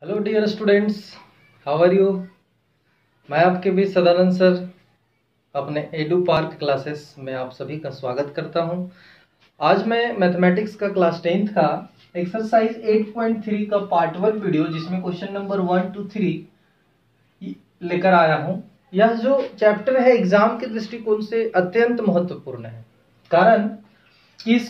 Hello dear students, how are you. मैं आपके भी सदानंद सर अपने एडू पार्क क्लासेस में आप सभी का स्वागत करता हूं। आज मैं मैथमेटिक्स का क्लास 10th का एक्सरसाइज 8.3 का पार्ट 1 वीडियो जिसमें क्वेश्चन नंबर 1 to 3 लेकर आया हूं। यह जो चैप्टर है एग्जाम के दृष्टिकोण से अत्यंत महत्वपूर्ण है, कारण इस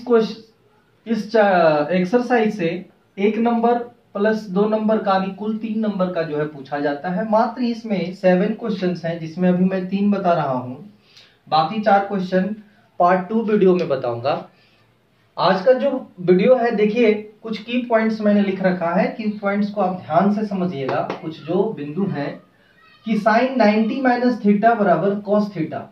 एक्सरसाइज से 1 नंबर प्लस 2 नंबर का कुल 3 नंबर का जो है पूछा जाता है। मात्र इसमें 7 क्वेश्चंस हैं जिसमें अभी मैं 3 बता रहा हूं, बाकी 4 क्वेश्चन पार्ट 2 वीडियो में बताऊंगा। आज का जो वीडियो है, देखिए कुछ की पॉइंट्स मैंने लिख रखा है, की पॉइंट्स को आप ध्यान से समझिएगा। कुछ जो बिंदु है कि साइन 90 माइनस थीटा बराबर कॉस थीटा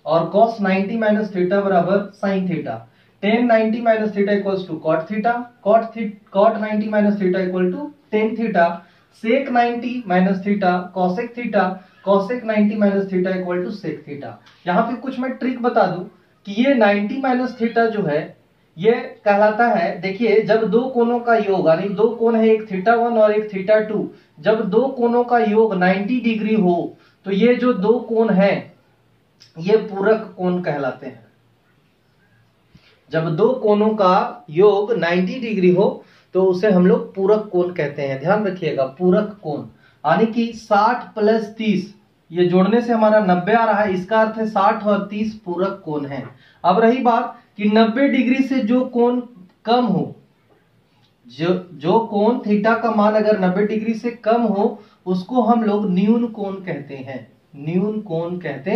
और कॉस 90 माइनस थीटा बराबर sine theta, tan 90 minus theta equals to cot theta, cot 90 minus theta equal to tan theta, sec 90 minus theta cosec theta, cosec 90 minus theta equal to sec theta. यहाँ पे कुछ मैं trick बता दूं कि ये 90 minus theta जो है ये कहलाता है, देखिए जब दो कोणों का योग, यानी दो कोण है, एक थीटा 1 और एक थीटा 2, जब दो कोणों का योग 90 डिग्री हो तो ये जो दो कोण है ये पूरक कोण कहलाते हैं। जब दो कोणों का योग 90 डिग्री हो तो उसे हम लोग पूरक कोण कहते हैं। ध्यान रखिएगा, पूरक कोण, यानी कि 60 प्लस 30 ये जोड़ने से हमारा 90 आ रहा है, इसका अर्थ है 60 और 30 पूरक कोण है। अब रही बात कि 90 डिग्री से जो कोण कम हो, जो कोण थीटा का मान अगर 90 डिग्री से कम हो उसको हम लोग न्यून कोण कहते हैं, न्यून कोण कहते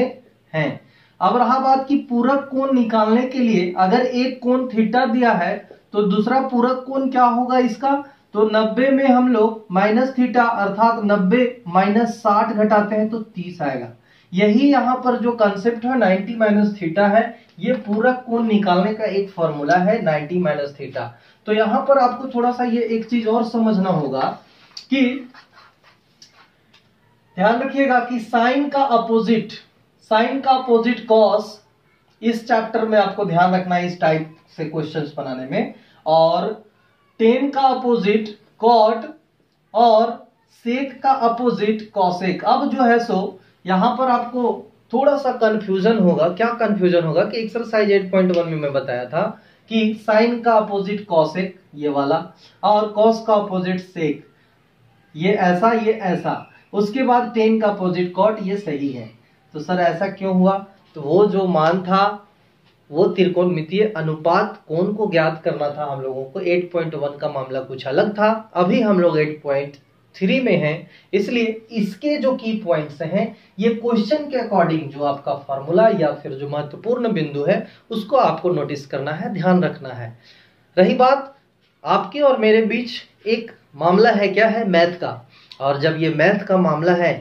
हैं। अब रहा बात कि पूरक कोण निकालने के लिए अगर एक कोण थीटा दिया है तो दूसरा पूरक कोण क्या होगा इसका, तो 90 में हम लोग माइनस थीटा अर्थात 90 माइनस 60 घटाते हैं तो 30 आएगा। यही यहां पर जो कंसेप्ट है 90 माइनस थीटा है, ये पूरक कोण निकालने का एक फॉर्मूला है 90 माइनस थीटा। तो यहां पर आपको थोड़ा सा ये एक चीज और समझना होगा कि ध्यान रखिएगा कि साइन का अपोजिट कॉस, इस चैप्टर में आपको ध्यान रखना है इस टाइप से क्वेश्चंस बनाने में, और टेन का अपोजिट कॉट और सेक का अपोजिट कॉसेक। अब जो है सो यहां पर आपको थोड़ा सा कंफ्यूजन होगा। क्या कंफ्यूजन होगा कि एक्सरसाइज 8.1 में मैं बताया था कि साइन का अपोजिट कॉसेक ये वाला और कॉस का अपोजिट सेक, ये ऐसा ये ऐसा, उसके बाद टेन का अपोजिट कॉट, ये सही है। तो सर ऐसा क्यों हुआ, तो वो जो मान था वो त्रिकोणमितीय अनुपात कोण को ज्ञात करना था हम लोगों को। 8.1 का मामला कुछ अलग था, अभी हम लोग 8.3 में हैं, इसलिए इसके जो की पॉइंट्स हैं ये क्वेश्चन के अकॉर्डिंग जो आपका फॉर्मूला या फिर जो महत्वपूर्ण बिंदु है उसको आपको नोटिस करना है, ध्यान रखना है। रही बात आपके और मेरे बीच एक मामला है, क्या है, मैथ का, और जब ये मैथ का मामला है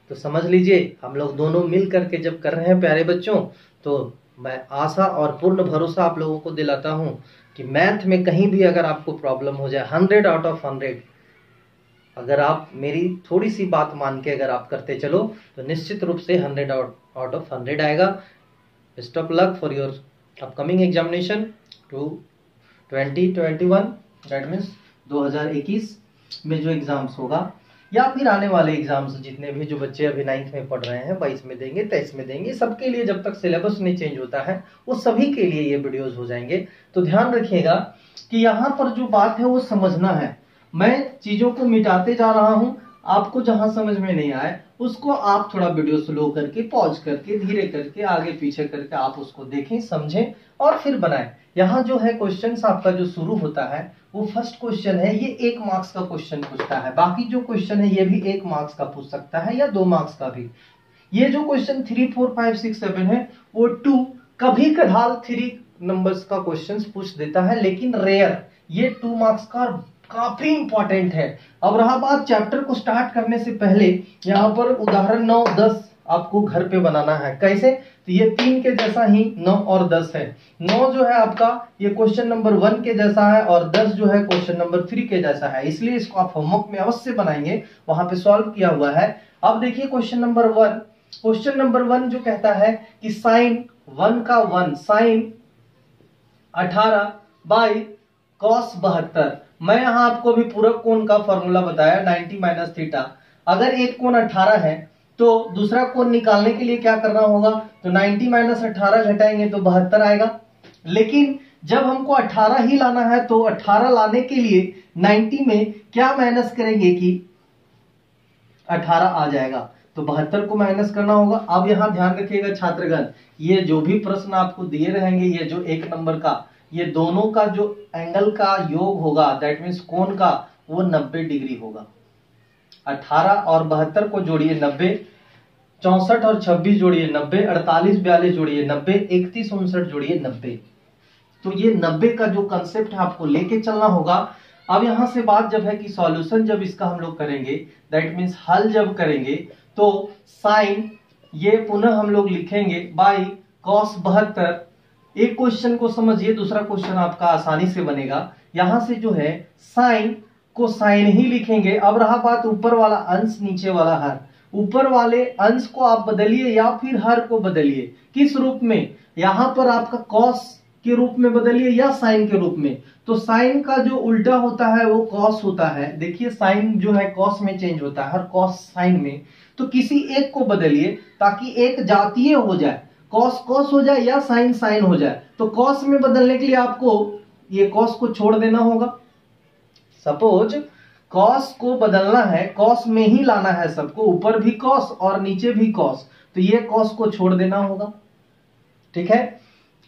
तो समझ लीजिए हम लोग दोनों मिल करके जब कर रहे हैं प्यारे बच्चों, तो मैं आशा और पूर्ण भरोसा आप लोगों को दिलाता हूं कि मैथ में कहीं भी अगर आपको प्रॉब्लम हो जाए 100 आउट ऑफ 100, अगर आप मेरी थोड़ी सी बात मान के अगर आप करते चलो तो निश्चित रूप से 100 आउट ऑफ 100 आएगा। Best of luck for your upcoming examination 2021, that means 2021 में जो एग्जाम्स होगा, या फिर आने वाले एग्जाम्स जितने भी जो बच्चे अभी 9th में पढ़ रहे हैं 22 में देंगे, 23 में देंगे, सबके लिए जब तक सिलेबस नहीं चेंज होता है वो सभी के लिए ये वीडियोस हो जाएंगे। तो ध्यान रखिएगा कि यहाँ पर जो बात है वो समझना है। मैं चीजों को मिटाते जा रहा हूँ, आपको जहां समझ में नहीं आए उसको आप थोड़ा वीडियो स्लो करके, पॉज करके, धीरे करके, आगे पीछे करके आप उसको देखें, समझें और फिर बनाएं। यहाँ जो है क्वेश्चन आपका जो शुरू होता है वो फर्स्ट क्वेश्चन है, ये 1 मार्क्स का क्वेश्चन पूछता है। बाकी जो क्वेश्चन है ये भी 1 मार्क्स का पूछ सकता है या 2 मार्क्स का भी। ये जो क्वेश्चन 3, 4, 5, 6, 7 है वो 2, कभी कभार 3 नंबर्स का क्वेश्चन पूछ देता है, लेकिन रेयर, ये 2 मार्क्स का काफी इंपॉर्टेंट है। अब रहा बात चैप्टर को स्टार्ट करने से पहले, यहाँ पर उदाहरण 9, 10 आपको घर पे बनाना है। कैसे, तो ये 3 के जैसा ही 9 और 10 है। 9 जो है आपका ये क्वेश्चन नंबर 1 के जैसा है और 10 जो है क्वेश्चन नंबर 3 के जैसा है, इसलिए इसको आप होमवर्क में अवश्य बनाएंगे, वहां पे सॉल्व किया हुआ है। अब देखिए क्वेश्चन नंबर 1 जो कहता है कि साइन 1 का 1 साइन 18 बाई कॉस 72, मैं यहाँ आपको भी पूरक कोण का फॉर्मूला बताया 90 माइनस थीटा। अगर एक कोण 18 है तो दूसरा कोण निकालने के लिए क्या करना होगा, तो 90 माइनस 18 घटाएंगे तो 72 आएगा। लेकिन जब हमको 18 ही लाना है तो 18 लाने के लिए 90 में क्या माइनस करेंगे कि 18 आ जाएगा, तो 72 को माइनस करना होगा। अब यहां ध्यान रखिएगा छात्रगण, ये जो भी प्रश्न आपको दिए रहेंगे, ये जो एक नंबर का, ये दोनों का जो एंगल का योग होगा, दैट मीन्स कोण का, वो 90 डिग्री होगा। 18 और 72 को जोड़िए 90, 64 और 26 जोड़िए 90, 48 42 जोड़िए 90, 31 59 जोड़िए 90। तो ये 90 का जो कंसेप्ट है आपको लेके चलना होगा। अब यहां से बात जब है कि सॉल्यूशन जब इसका हम लोग करेंगे, दैट मीन्स हल जब करेंगे, तो साइन ये पुनः हम लोग लिखेंगे बाई कॉस 72। एक क्वेश्चन को समझिए, दूसरा क्वेश्चन आपका आसानी से बनेगा। यहां से जो है साइन को साइन ही लिखेंगे। अब रहा बात ऊपर वाला अंश नीचे वाला हर, ऊपर वाले अंश को आप बदलिए या फिर हर को बदलिए। किस रूप में, यहां पर आपका कॉस के रूप में बदलिए या साइन के रूप में। तो साइन का जो उल्टा होता है वो कॉस होता है। देखिए साइन जो है कॉस में चेंज होता है, हर कॉस साइन में। तो किसी एक को बदलिए ताकि एक जातीय हो जाए, कॉस कॉस हो जाए या साइन साइन हो जाए। तो कॉस में बदलने के लिए आपको ये कॉस को छोड़ देना होगा। सपोज कॉस को बदलना है, कॉस में ही लाना है सबको, ऊपर भी कॉस और नीचे भी कॉस, तो ये कॉस को छोड़ देना होगा। ठीक है,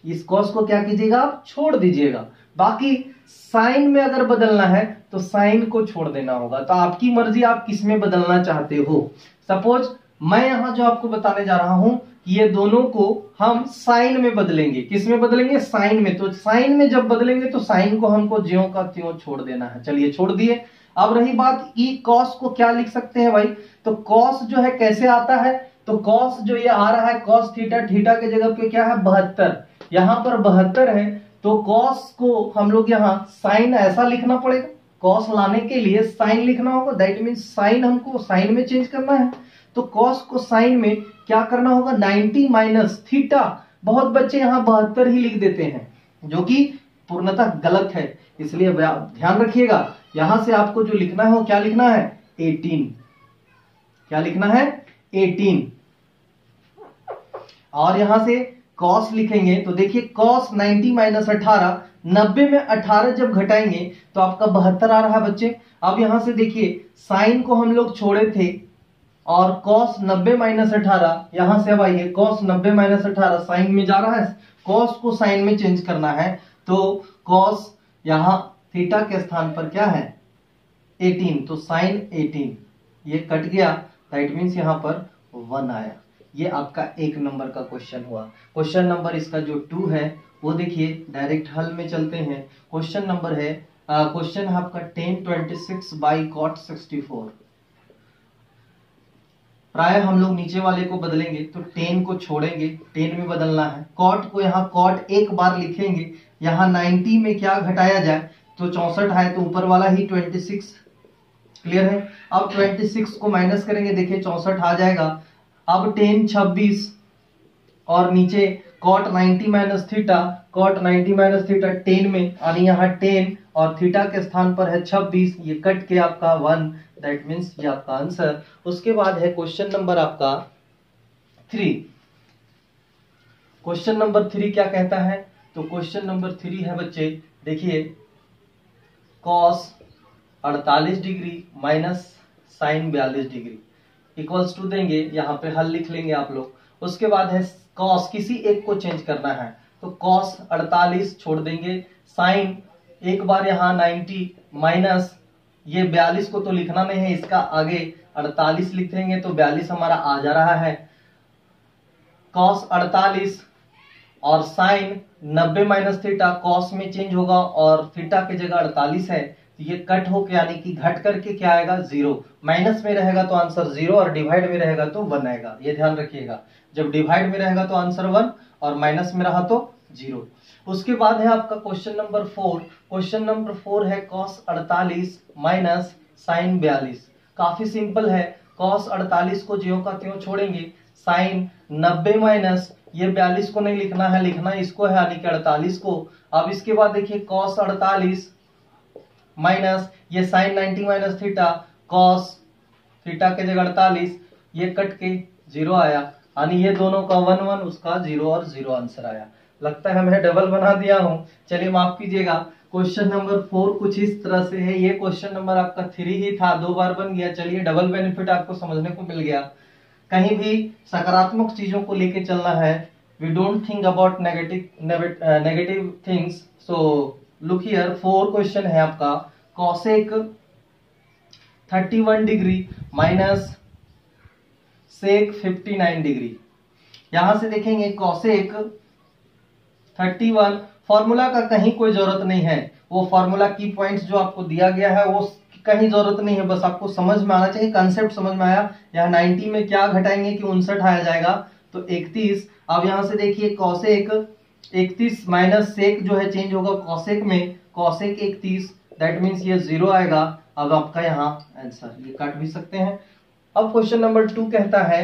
इस कॉस को क्या कीजिएगा, आप छोड़ दीजिएगा। बाकी साइन में अगर बदलना है तो साइन को छोड़ देना होगा। तो आपकी मर्जी, आप किस में बदलना चाहते हो। सपोज मैं यहां जो आपको बताने जा रहा हूं, ये दोनों को हम साइन में बदलेंगे। किस में बदलेंगे, साइन में। तो साइन में जब बदलेंगे तो साइन को हमको ज्यों का त्यों छोड़ देना है। चलिए छोड़ दिए। अब रही बात कि कॉस को क्या लिख सकते हैं भाई, तो कॉस जो है कैसे आता है, तो कॉस जो ये आ रहा है कॉस थीटा, थीटा के जगह पे क्या है 72, यहां पर 72 है। तो कॉस को हम लोग यहाँ साइन ऐसा लिखना पड़ेगा, कॉस लाने के लिए साइन लिखना होगा। दैट मीन्स साइन हमको साइन में चेंज करना है। तो कॉस को साइन में क्या करना होगा, 90 माइनस थीटा। बहुत बच्चे यहाँ 72 ही लिख देते हैं, जो कि पूर्णतः गलत है। इसलिए ध्यान रखिएगा, यहां से आपको जो लिखना है वो क्या लिखना है, 18। क्या लिखना है, 18। और यहां से कॉस लिखेंगे तो देखिए कॉस 90 माइनस 18, 90 में 18 जब घटाएंगे तो आपका 72 आ रहा है बच्चे। अब यहां से देखिए साइन को हम लोग छोड़े थे और कॉस 90 माइनस 18, यहां से अब आइए कॉस 90 माइनस 18 साइन में जा रहा है, कॉस को साइन में चेंज करना है। तो कॉस यहां थीटा के स्थान पर क्या है 18, तो साइन 18 ये कट गया, दैट मीन्स यहां पर 1 आया। ये आपका एक नंबर का क्वेश्चन हुआ। क्वेश्चन नंबर इसका जो 2 है वो देखिए, डायरेक्ट हल में चलते हैं। क्वेश्चन नंबर है क्वेश्चन है आपका 1026 बाई कॉट 64। प्राय हम लोग नीचे वाले को बदलेंगे तो 10 को छोड़ेंगे, 10 में बदलना है। कॉट को यहाँ कॉट एक बार लिखेंगे, यहाँ 90 में क्या घटाया जाए, तो 64 है तो ऊपर वाला ही 26। क्लियर है। अब 26 को माइनस करेंगे, देखिए 64 आ जाएगा। अब 10 26 और नीचे cot 90 minus theta, cot 90 minus theta 10 में, यानी यहाँ 10 और थीटा के स्थान पर है 26, ये कट के आपका 1, दैट मीन्स ये आपका आंसर। उसके बाद है क्वेश्चन नंबर आपका 3। क्वेश्चन नंबर 3 क्या कहता है, तो क्वेश्चन नंबर 3 है बच्चे, देखिए cos 48 degree minus sine 42 degree equals to देंगे, यहाँ पे हल लिख लेंगे आप लोग। उसके बाद है कॉस, किसी एक को चेंज करना है तो कॉस 48 छोड़ देंगे, साइन एक बार यहाँ 90 माइनस ये 42 को तो लिखना नहीं है, इसका आगे 48 लिख देंगे तो 42 हमारा आ जा रहा है। कॉस 48 और साइन 90 माइनस थीटा, कॉस में चेंज होगा और थीटा की जगह 48 है, तो ये कट होके यानी कि घट करके क्या आएगा 0। माइनस में रहेगा तो आंसर 0 और डिवाइड में रहेगा तो 1 आएगा। ये ध्यान रखिएगा, जब डिवाइड में रहेगा तो आंसर 1 और माइनस में रहा तो 0। उसके बाद है आपका क्वेश्चन नंबर 4। क्वेश्चन नंबर 4 है कॉस 48 माइनस साइन 42। काफी सिंपल है, कॉस 48 को ज्यों का त्यों छोड़ेंगे, साइन 90 माइनस ये 42 को नहीं लिखना है, लिखना इसको है यानी कि 48 को। अब इसके बाद देखिए कॉस 48 माइनस ये sine 90 minus theta cos theta के जगह 48, ये कट के 0 आया, यानी ये दोनों का 1 1, उसका 0 और 0 आंसर आया। लगता है मैं डबल बना दिया हूं, चलिए माफ कीजिएगा। क्वेश्चन नंबर 4 कुछ इस तरह से है। ये क्वेश्चन नंबर आपका 3 ही था, 2 बार बन गया। चलिए डबल बेनिफिट आपको समझने को मिल गया। कहीं भी सकारात्मक चीजों को लेके चलना है। We don't think about negative things. So look here, 4 question है आपका। Cosec 31 degree minus sec 59 degree. यहां से देखेंगे कॉसेक 31, फॉर्मूला का कहीं कोई जरूरत नहीं है। वो फॉर्मूला की पॉइंट्स जो आपको दिया गया है वो कहीं जरूरत नहीं है, बस आपको समझ में आना चाहिए, कंसेप्ट समझ में आया। यहाँ 90 में क्या घटाएंगे कि 59 आया जाएगा, तो 31। अब यहां से देखिए कॉसेक 31 माइनस सेक जो है चेंज होगा कॉसेक में, कॉसेक 31, दैट मीन्स ये 0 आएगा। अब आपका यहाँ आंसर, ये काट भी सकते हैं। अब क्वेश्चन नंबर 2 कहता है,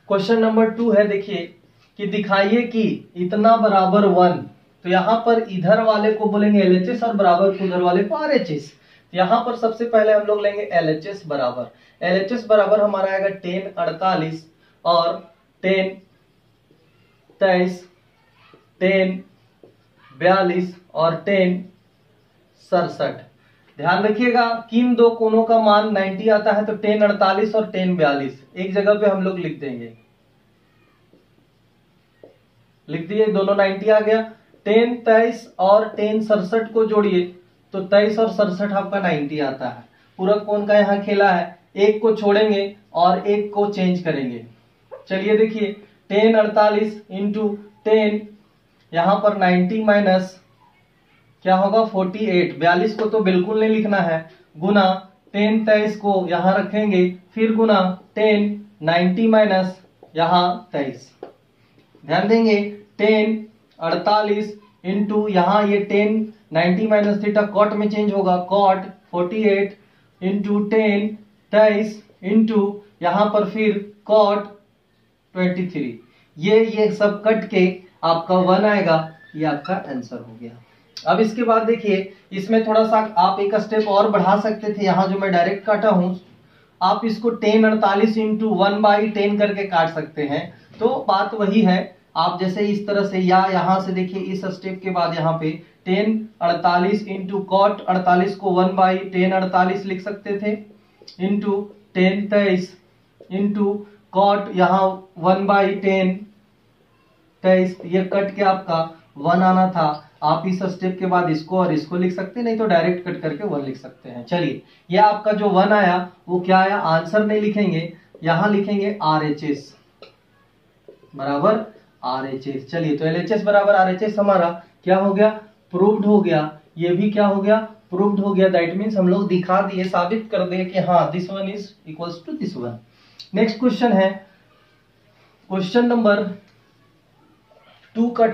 क्वेश्चन नंबर 2 है, देखिए कि दिखाइए कि इतना बराबर 1, तो यहां पर इधर वाले को बोलेंगे LHS और बराबर को उधर वाले को RHS। यहां पर सबसे पहले हम लोग लेंगे LHS बराबर। LHS बराबर हमारा आएगा 10 48 और 10 23, 10 42 और 10 67। ध्यान रखिएगा किन दो कोणों का मान 90 आता है, तो 10 48 और 10 42 एक जगह पे हम लोग लिख देंगे, लिख दिए, दोनों 90 आ गया। 10 23 और 10 67 को जोड़िए तो 23 और 67 आपका 90 आता है। पूरक कोण का यहाँ खेला है, एक को छोड़ेंगे और एक को चेंज करेंगे। चलिए देखिए 10 48 इंटू 10, यहां पर 90 माइनस क्या होगा 48, 42 को तो बिल्कुल नहीं लिखना है, गुना 10 23 को यहां रखेंगे, फिर गुना 10 90 माइनस यहां 23। ध्यान देंगे 10 48 इंटू यहां ये 10 90 माइनस थीटा कॉट में चेंज होगा, कॉट 48 इंटू 10 23 इंटू यहां पर फिर कॉट 23। ये सब कट के आपका 1 आएगा, ये आपका आंसर हो गया। अब इसके बाद देखिए इसमें थोड़ा सा आप एक स्टेप और बढ़ा सकते थे, यहां जो मैं डायरेक्ट काटा हूं आप इसको 10 48 इंटू 1/10 करके काट सकते हैं। तो बात वही है, आप जैसे इस तरह से, या यहां से देखिए इस स्टेप के बाद यहाँ पे 10 48 इंटू कॉट 48 को 1/10 48 लिख सकते थे, इंटू 10 23 इंटू कॉट यहाँ 1/10 23, ये कट के आपका 1 आना था। आप इस स्टेप के बाद इसको और इसको लिख सकते हैं, नहीं तो डायरेक्ट कट करके 1 लिख सकते हैं। चलिए ये आपका जो 1 आया वो क्या आया, आंसर नहीं लिखेंगे, यहां लिखेंगे RHS बराबर RHS। चलिए तो LHS बराबर RHS हमारा क्या हो गया, प्रूव्ड हो गया। ये भी क्या हो गया, प्रूव्ड हो गया। दैट मीन्स हम लोग दिखा दिए, साबित कर दिए कि हाँ this one is equals to this one. Next question है क्वेश्चन नंबर 2 का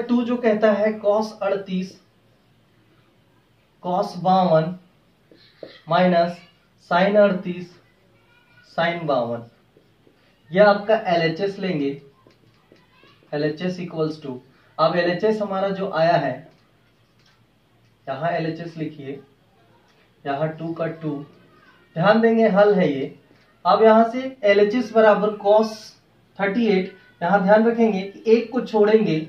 2 जो कहता है cos 38 cos 52 minus sin 38 sin 52। यह आपका LHS लेंगे, LHS इक्वल्स टू, अब LHS हमारा जो आया है यहां LHS लिखिए, यहां 2 का 2, ध्यान देंगे हल है ये। अब यहां से LHS बराबर cos 38, यहां ध्यान रखेंगे कि एक को छोड़ेंगे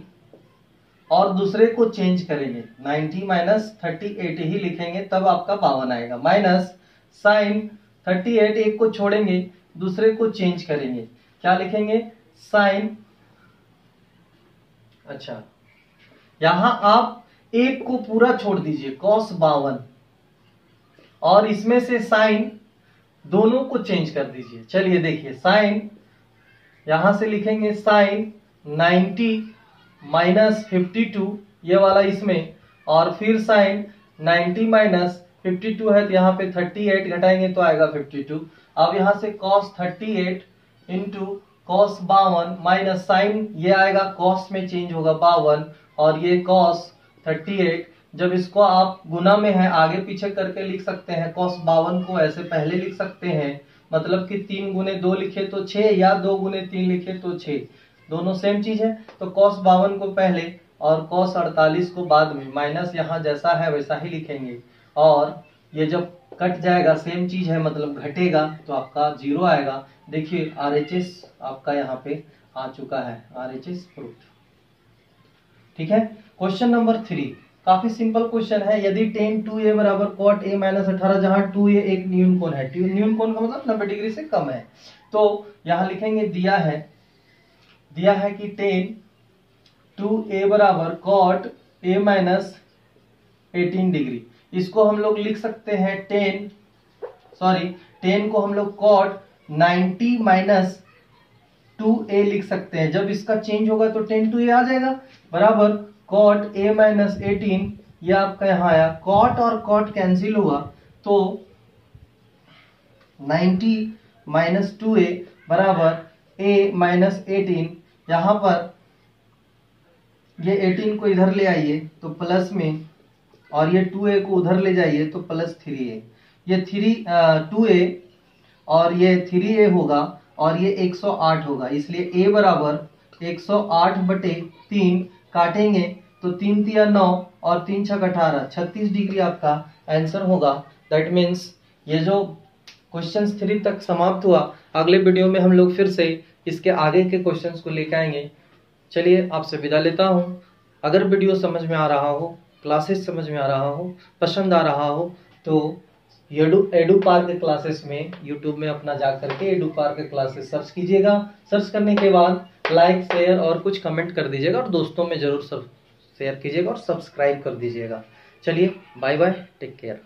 और दूसरे को चेंज करेंगे, 90 माइनस 38 ही लिखेंगे तब आपका 52 आएगा, माइनस साइन 38, एक को छोड़ेंगे दूसरे को चेंज करेंगे, क्या लिखेंगे साइन, अच्छा यहां आप एक को पूरा छोड़ दीजिए cos 52 और इसमें से साइन दोनों को चेंज कर दीजिए। चलिए देखिए साइन यहां से लिखेंगे साइन 90 माइनस 52, ये वाला इसमें, और फिर साइन 90 माइनस 52 है तो यहाँ पे 38 घटाएंगे तो आएगा 52। अब यहाँ से cos 38 into cos 52 minus sine ये आएगा cos में चेंज होगा 52 और ये cos 38, जब इसको आप गुना में है आगे पीछे करके लिख सकते हैं, cos 52 को ऐसे पहले लिख सकते हैं, मतलब कि 3 गुने 2 लिखे तो 6 या 2 गुने 3 लिखे तो 6, दोनों सेम चीज है, तो cos 52 को पहले और cos 48 को बाद में, माइनस यहाँ जैसा है वैसा ही लिखेंगे, और ये जब कट जाएगा सेम चीज है मतलब घटेगा तो आपका 0 आएगा। देखिए RHS आपका यहाँ पे आ चुका है, RHS प्रूफ। ठीक है। क्वेश्चन नंबर 3 काफी सिंपल क्वेश्चन है। यदि tan 2a बराबर cot a माइनस 18, जहां 2a एक न्यून कोण है, न्यून कोण का मतलब 90 डिग्री से कम है, तो यहां लिखेंगे दिया है कि tan 2a बराबर cot a माइनस 18 डिग्री। इसको हम लोग लिख सकते हैं tan को हम लोग cot 90 माइनस 2a लिख सकते हैं। जब इसका चेंज होगा तो tan 2a आ जाएगा, बराबर cot a माइनस 18, यह आपका यहाँ आया, cot और cot कैंसिल हुआ तो 90 माइनस 2a बराबर a माइनस 18। यहाँ पर ये 18 को इधर ले आइए तो प्लस में, और ये 2a को उधर ले जाइए तो प्लस 3a, ये 2a और ये 3a होगा और ये 108 होगा, इसलिए a बराबर 108/3 काटेंगे तो 3 तिया 9 और 3 छक 18, 36 डिग्री आपका आंसर होगा। दैट मीन्स ये जो क्वेश्चन 3 तक समाप्त हुआ। अगले वीडियो में हम लोग फिर से इसके आगे के क्वेश्चंस को लेकर आएंगे। चलिए आपसे विदा लेता हूँ। अगर वीडियो समझ में आ रहा हो, क्लासेस समझ में आ रहा हो, पसंद आ रहा हो तो एडू पार्क क्लासेस में यूट्यूब में अपना जा करके एडू पार्क क्लासेस सर्च कीजिएगा। सर्च करने के बाद लाइक, शेयर और कुछ कमेंट कर दीजिएगा, और दोस्तों में जरूर शेयर कीजिएगा और सब्सक्राइब कर दीजिएगा। चलिए बाय बाय, टेक केयर।